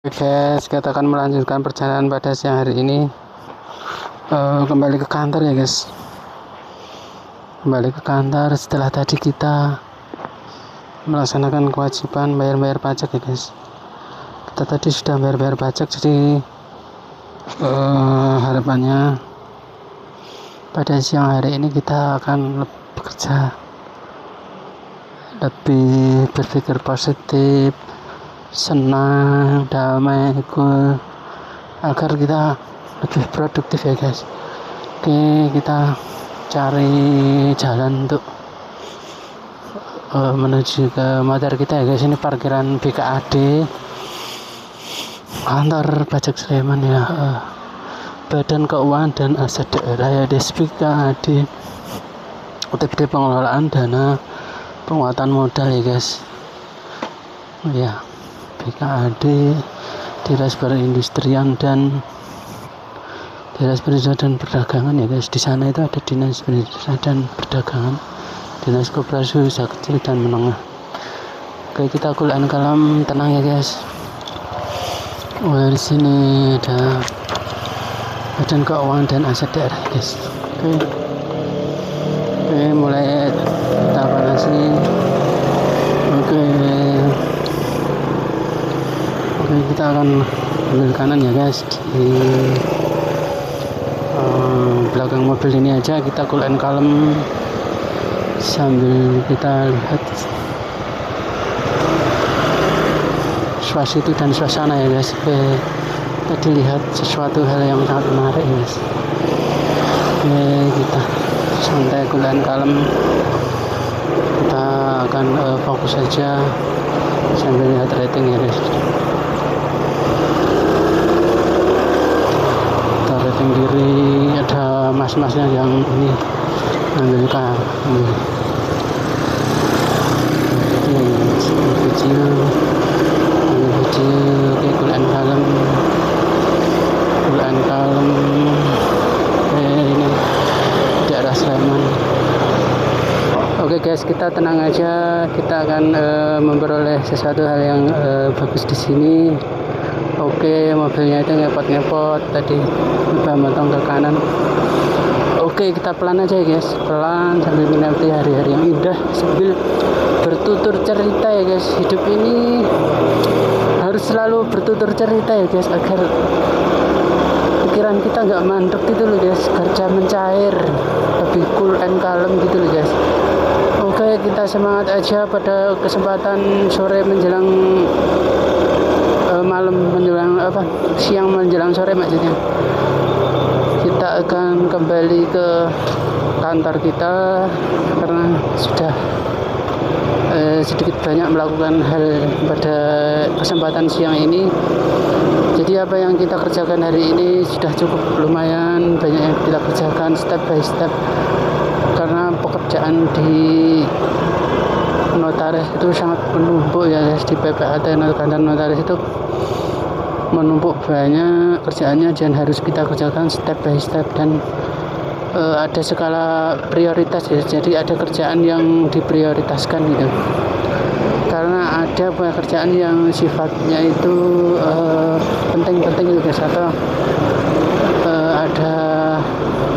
Guys, kita akan melanjutkan perjalanan pada siang hari ini. Kembali ke kantor ya guys. Kembali ke kantor setelah tadi kita melaksanakan kewajiban bayar pajak ya guys. Kita tadi sudah bayar pajak, jadi harapannya pada siang hari ini kita akan bekerja lebih berpikir positif, senang, damai, cool, agar kita lebih produktif ya guys. Oke, kita cari jalan untuk menuju ke motor kita ya guys. Ini parkiran BKAD, kantor pajak Sleman ya, Badan Keuangan dan Aset Daerah ya, BKAD, UTBD pengelolaan dana penguatan modal ya guys. Ya, BKAD, Dinas Perindustrian dan Dinas Perindustrian dan Perdagangan ya guys. Di sana itu ada Dinas Perindustrian dan Perdagangan, Dinas Koperasi Usaha Kecil dan Menengah. Oke, kita kuliah kalam tenang ya guys. Di sini ada Badan Keuangan dan Aset Daerah ya guys. Oke, mulai kita panasi. Oke, kita akan ambil kanan ya guys. Di belakang mobil ini aja kita cool and calm sambil kita lihat suasana dan suasana ya guys. Tadi lihat sesuatu hal yang sangat menarik ya guys. Kita santai cool and calm, kita akan fokus saja sambil lihat rating ya guys. Kita rating diri, ada mas-masnya yang ini ambil kami kecil. Oke, cool and calm. Ini daerah Sleman. Oke guys, kita tenang aja, kita akan memperoleh sesuatu hal yang bagus di sini. Oke, mobilnya itu ngepot tadi, coba motong ke kanan. Oke, kita pelan aja ya guys, pelan sambil menikmati hari-hari yang indah sambil bertutur cerita ya guys. Hidup ini harus selalu bertutur cerita ya guys, agar pikiran kita nggak mandek gitu loh guys, kerja mencair, lebih cool and calm gitu loh guys. Oke, kita semangat aja pada kesempatan sore menjelang malam, menjelang siang menjelang sore maksudnya. Kita akan kembali ke kantor kita karena sudah sedikit banyak melakukan hal pada kesempatan siang ini. Jadi apa yang kita kerjakan hari ini sudah cukup lumayan banyak yang kita kerjakan step by step, karena pekerjaan di notaris itu sangat menumpuk ya guys. Di PPAT kantor notaris itu menumpuk banyak kerjaannya dan harus kita kerjakan step by step, dan ada skala prioritas ya. Jadi ada kerjaan yang diprioritaskan gitu, karena ada pekerjaan yang sifatnya itu penting-penting gitu guys, atau ada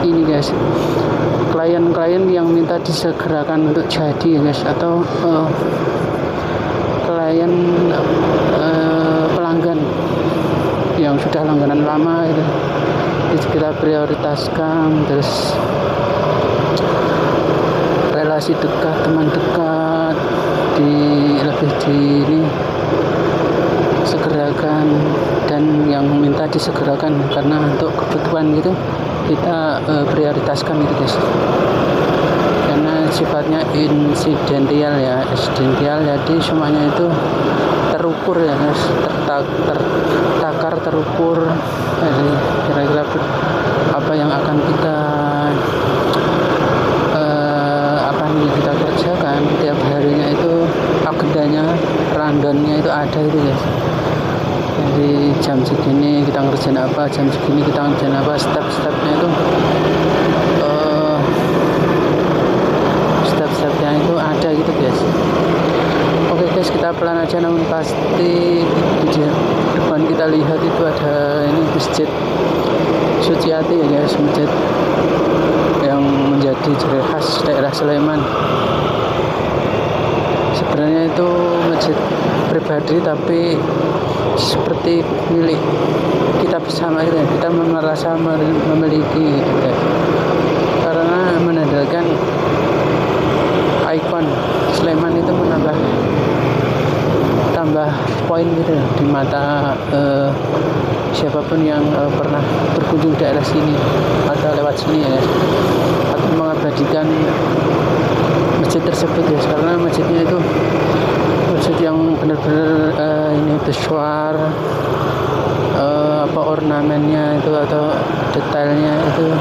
ini guys, klien-klien yang minta disegerakan untuk jadi ya guys, atau klien pelanggan yang sudah langganan lama itu kita prioritaskan. Terus relasi dekat, teman dekat lebih ini segerakan, dan yang minta disegerakan karena untuk kebutuhan gitu kita prioritaskan gitu guys, karena sifatnya insidental ya, jadi semuanya itu terukur ya guys, tertakar, terukur. Jadi kira-kira apa yang akan kita kita kerjakan tiap harinya itu, agendanya, rundownnya itu ada itu guys. Jadi jam segini kita ngerjain apa, jam segini kita ngerjain apa, step-stepnya itu step-stepnya itu ada gitu guys. Oke guys, kita pelan aja namun pasti di depan kita kita lihat itu ada ini masjid Suciati ya guys, masjid yang menjadi ciri khas daerah Sleman. Sebenarnya itu masjid pribadi tapi seperti milik kita bersama gitu ya. Kita merasa memiliki gitu ya. Karena menandakan ikon Sleman itu tambah poin gitu ya, di mata siapapun yang pernah berkunjung daerah sini atau lewat sini ya, atau mengabadikan masjid tersebut ya, karena masjidnya itu masjid yang benar-benar ini besar, ornamennya itu atau detailnya itu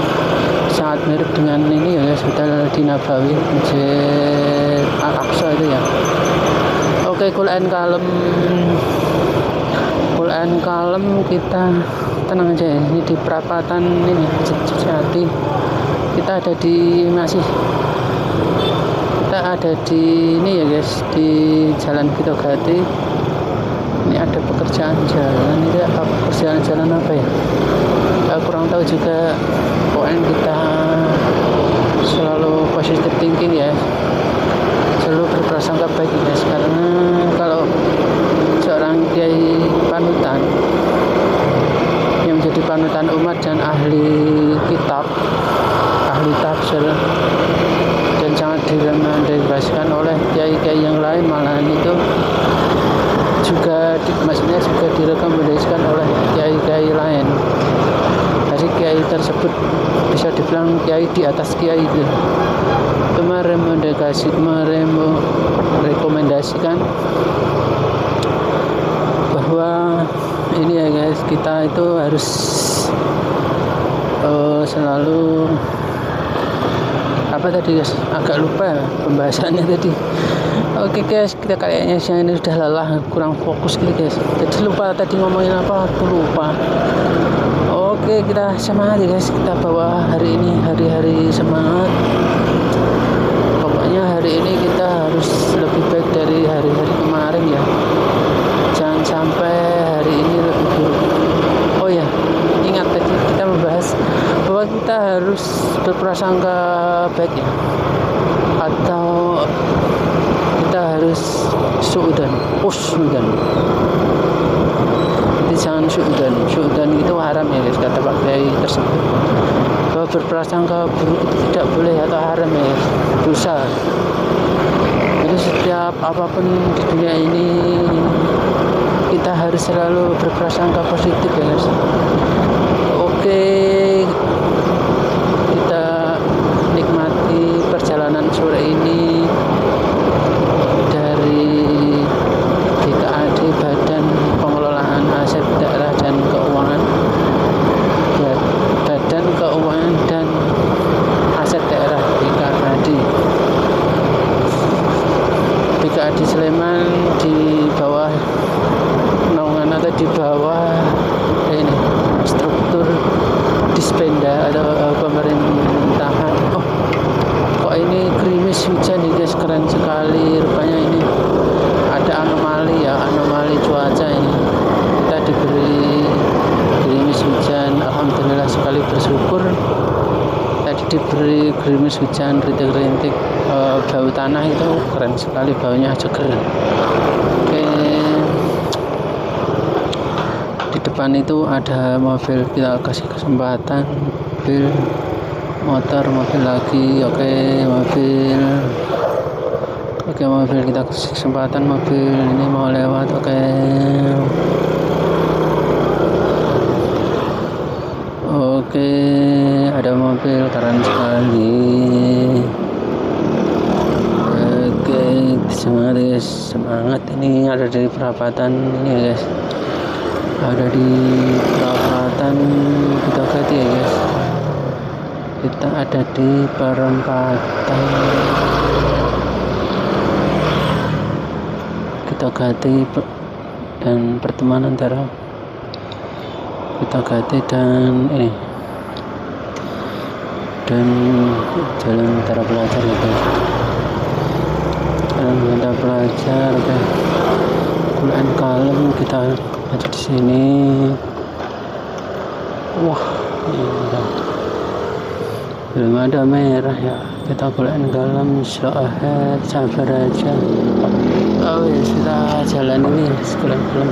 sangat mirip dengan ini ya guys, hotel di Nabawi, Masjid Al-Aqsa itu ya. Oke, cool and kalem, kita tenang aja ya. Ini di perapatan ini Jati. Kita ada di ini ya guys, di Jalan Pitogati. Ini ada pekerjaan jalan, ini apa pekerjaan jalan apa ya? Kurang tahu juga. Pokoknya kita selalu positive thinking ya, selalu berprasangka baik ya, karena kalau seorang kiai panutan yang menjadi panutan umat dan ahli kitab, ahli tafsir, dan sangat direkomendasikan oleh kiai-kiai yang lain, malahan itu juga maksudnya juga direkomendasikan oleh kiai-kiai lain. Jadi kiai tersebut bisa dibilang kiai di atas kiai itu merekomendasikan bahwa ini ya guys, kita itu harus selalu apa tadi guys, agak lupa pembahasannya tadi. Oke guys, kita kayaknya siang ini sudah lelah, kurang fokus gitu guys, jadi lupa tadi ngomongin apa, aku lupa. Oke, kita semangat ya guys, kita bawa hari ini hari-hari semangat. Pokoknya hari ini kita harus lebih baik dari hari-hari kemarin ya, jangan sampai hari ini lebih buruk. Oh ya, ingat tadi kita membahas bahwa kita harus berprasangka baik ya, atau kita harus husnudzon. Jadi jangan suudzon itu haram ya guys, kata Pak Kiai tersebut, bahwa berprasangka buruk itu tidak boleh atau haram ya guys, dosa. Jadi setiap apapun di dunia ini kita harus selalu berprasangka positif ya guys. Oke, kita nikmati perjalanan sore ini dari BKAD, Badan Pengelolaan Aset Daerah dan Keuangan, Badan Keuangan dan Aset Daerah BKAD Sleman, di bawah naungan atau di bawah ini struktur Dispenda atau pemerintahan. Oh, kok ini gerimis hujan nih guys, keren sekali. Rupanya ini ada anomali cuaca ini. Kita diberi gerimis hujan, alhamdulillah sekali, bersyukur. Tadi diberi gerimis hujan, rintik-rintik, bau tanah itu keren sekali, baunya seger. Oke, di depan itu ada mobil, kita kasih kesempatan, mobil lagi. Mobil kita kasih kesempatan, mobil ini mau lewat. Oke, ada mobil, keren sekali. Oke, semangat ini ada di perapatan ini ya guys, ada di perapatan Pitogati ya guys. Kita ada di perempatan Pitogati dan pertemuan antara Pitogati dan ini dan Jalan Bintara Pelajar ya guys. Jalan Bintara Pelajar, oke. bulan kalem kita ada di sini. Wah, iya. Belum ada merah ya. Kita bulan kalem, sabar aja. Oh ya, kita jalan ini bulan kalem.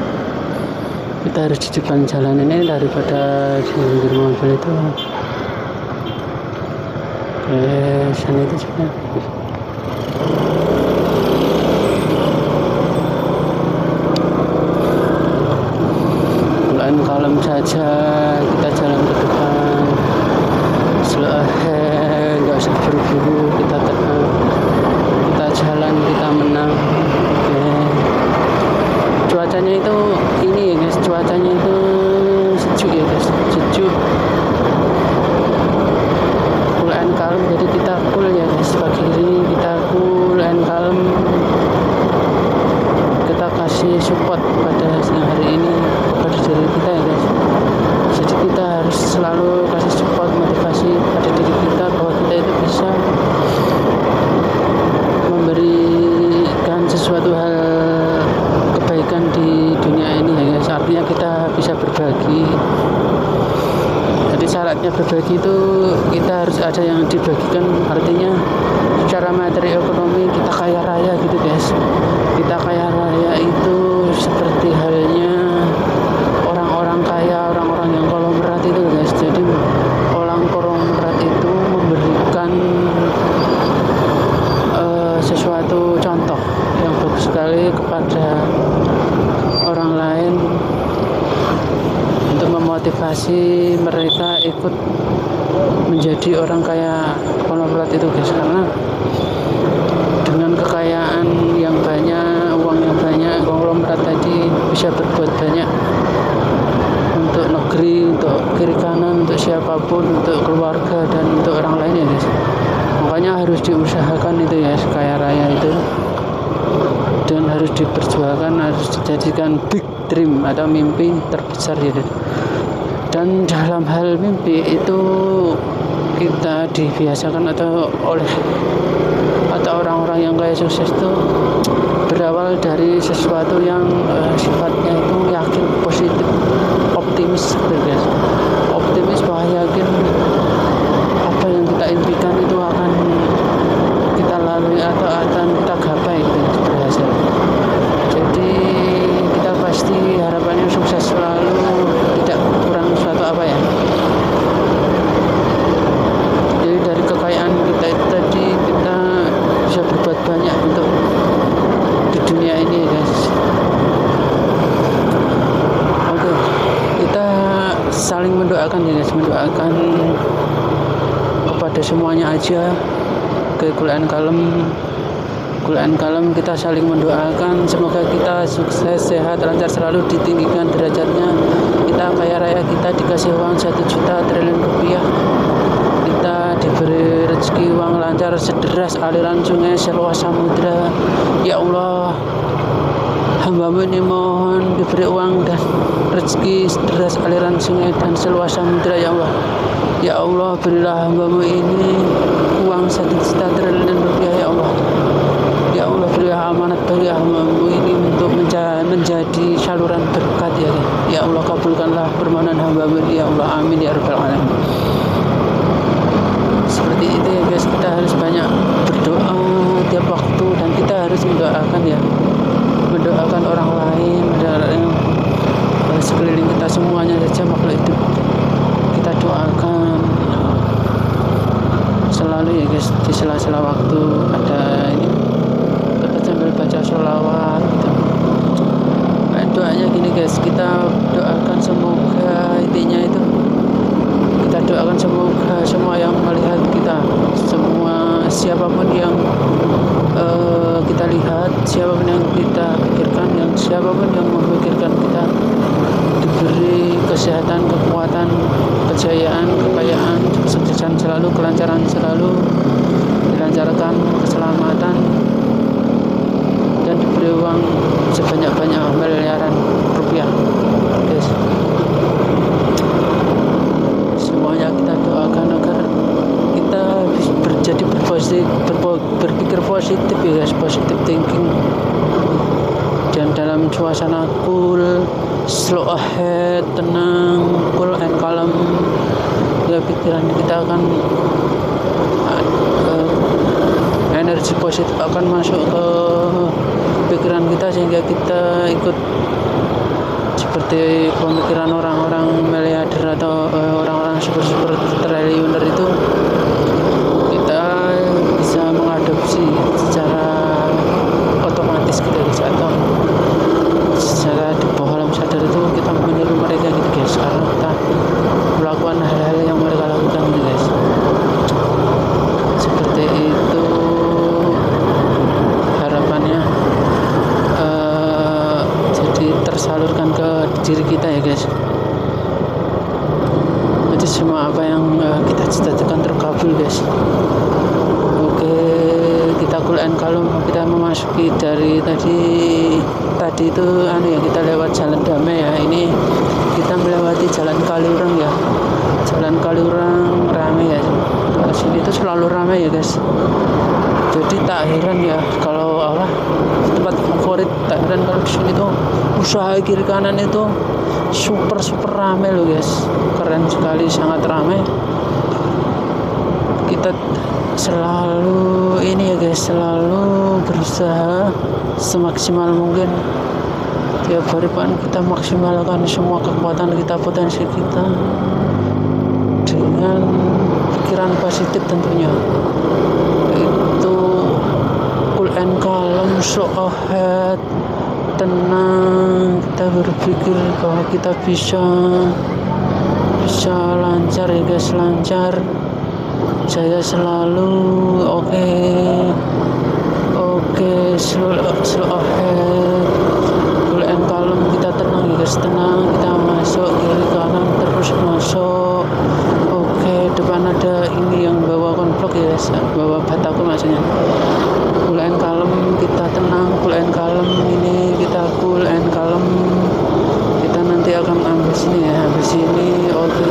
Kita harus di depan jalan ini daripada di pinggir mobil itu. Sana itu juga. Bulan kalem saja, kita jalan ke depan. Slow ahead, nggak usah buru-buru, kita tenang, kita jalan, kita menang. Cuacanya itu ini ya guys, cuacanya itu sejuk ya guys, sejuk. Cool and calm, jadi kita cool ya guys, pagi ini kita cool and calm. Kita kasih support pada siang hari ini pada diri kita ya guys. Jadi kita harus selalu kasih support, motivasi pada diri kita bahwa kita itu bisa memberikan sesuatu hal kebaikan di dunia ini ya guys. Artinya kita bisa berbagi. Jadi syaratnya berbagi itu kita harus ada yang dibagikan, artinya secara materi ekonomi kita kaya raya gitu guys. Kita kaya raya itu seperti halnya orang-orang kaya, orang-orang yang konglomerat itu guys. Jadi orang konglomerat itu memberikan sesuatu contoh yang bagus sekali kepada orang lain untuk memotivasi mereka ikut menjadi orang kaya konglomerat itu guys. Karena dengan kekayaan yang banyak, uang yang banyak, konglomerat tadi bisa berbuat banyak untuk negeri, untuk kiri kanan, untuk siapapun, untuk keluarga dan untuk orang lain ya guys. Makanya harus diusahakan itu ya, kaya raya itu, dan harus diperjuangkan, harus dijadikan big dream atau mimpi terbesar ya. Dan dalam hal mimpi itu kita dibiasakan atau orang-orang yang kaya sukses itu berawal dari sesuatu yang sifatnya itu yakin, positif, optimis guys. Optimis bahwa yakin apa yang kita impikan itu akan kita lalui atau akan kita gapai gitu, berhasil. Jadi kita pasti harapannya sukses selalu, tidak kurang suatu apa ya. Jadi dari kekayaan kita itu tadi kita bisa berbuat banyak untuk di dunia ini guys. Oke, kita saling mendoakan ya guys, mendoakan kepada semuanya aja. Ke Quran kalem kita saling mendoakan semoga kita sukses, sehat, lancar, selalu ditinggikan derajatnya. Kita kaya raya, kita dikasih uang 1 juta triliun rupiah, kita diberi rezeki uang lancar sederas aliran sungai seluas samudra. Ya Allah, hamba-Mu ini mohon diberi uang dan rezeki sederas aliran sungai dan seluas samudra ya Allah. Ya Allah, berilah hamba-Mu ini uang 1 juta triliun rupiah ya Allah. Ya Allah, berilah amanat bagi hamba-Mu ini untuk menjadi saluran berkat ya. Ya Allah, kabulkanlah permohonan hamba-Mu ya Allah. Amin ya rabbal alamin. Seperti itu ya guys, kita harus banyak berdoa tiap waktu dan kita harus mendoakan ya, mendoakan orang lain, mendoakan sekeliling kita semuanya saja, makhluk hidup kita doakan selalu ya guys. Di sela-sela waktu ada ini kita sambil baca sholawat gitu. Doanya gini guys, kita doakan semoga, intinya itu kita doakan semoga semua yang melihat kita, semua siapapun yang kita lihat, siapapun yang kita pikirkan, yang siapapun yang memikirkan kita, diberi kesehatan, kekuatan, kejayaan, kekayaan, kesuksesan selalu, kelancaran selalu, dilancarkan, keselamatan, dan diberi uang sebanyak-banyak miliaran rupiah guys. Semuanya kita doakan agar kita jadi berpikir positif ya guys, positive thinking, dan dalam suasana head, tenang, cool and calm. Ya, pikiran kita akan energi positif akan masuk ke pikiran kita sehingga kita ikut seperti pemikiran orang-orang miliarder atau orang-orang super triliuner itu. Kita bisa mengadopsi secara otomatis gitu guys, atau secara di bawah alam sadar itu kita meniru mereka gitu guys, karena kita melakukan hal-hal yang mereka lakukan gitu guys. Seperti itu harapannya, jadi tersalurkan ke diri kita ya guys. Jadi semua apa yang kita cita-citakan terkabul guys. Oke, kita cool and calm. Kita memasuki dari tadi itu ya, kita lewat jalan damai ya. Ini kita melewati jalan Kaliurang ya. Jalan Kaliurang ramai ya. Kalau sini itu selalu ramai ya guys. Jadi tak heran ya kalau tempat favorit, tak heran kalau di sini tuh usaha kiri kanan itu super ramai loh guys. Keren sekali, sangat ramai. Kita selalu ini ya guys, selalu berusaha semaksimal mungkin. Tiap hari kita maksimalkan semua kekuatan kita, potensi kita dengan pikiran positif tentunya. Itu cool and calm, slow ahead, tenang. Kita berpikir bahwa kita bisa lancar ya guys, lancar. Saya selalu oke, slow ahead, cool and calm. Kita tenang ya guys, tenang. Kita masuk kiri kanan terus masuk. Oke, depan ada ini yang bawa konvlog ya guys, bawa bataku maksudnya. Cool and calm, kita tenang, cool and calm. Ini kita cool and calm. Kita nanti akan ambil sini ya, ambil sini. Oke.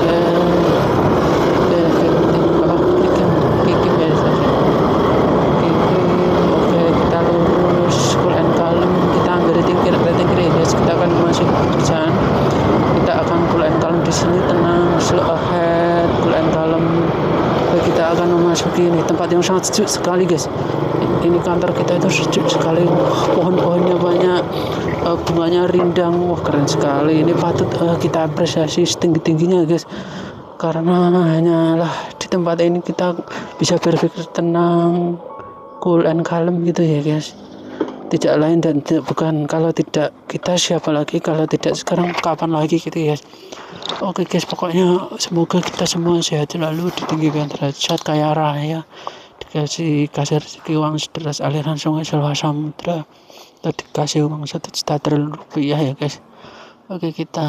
Kita lurus, cool and calm. Kita ambil rating kiri guys. Kita akan masuk kerjaan. Kita akan cool and calm di sini, tenang, slow ahead, cool and calm. Kita akan memasuki ini tempat yang sangat sejuk sekali guys. Ini kantor kita itu sejuk sekali, pohon-pohonnya banyak, bunganya rindang. Wah, keren sekali. Ini patut kita apresiasi setinggi-tingginya guys, karena hanyalah di tempat ini kita bisa berpikir tenang, cool and calm gitu ya guys. Tidak lain dan tidak bukan. Kalau tidak kita, siapa lagi? Kalau tidak sekarang, kapan lagi gitu ya guys. Oke guys, pokoknya semoga kita semua sehat selalu, ditinggikan derajat, kaya raya, dikasih rezeki uang sederas aliran sungai Selwa Samudra, dan dikasih uang 1 juta triliun rupiah ya guys. Oke, kita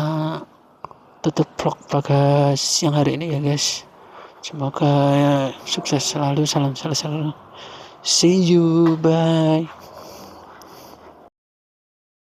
tutup vlog pada siang hari ini ya guys. Semoga ya, sukses selalu, salam selalu. See you, bye.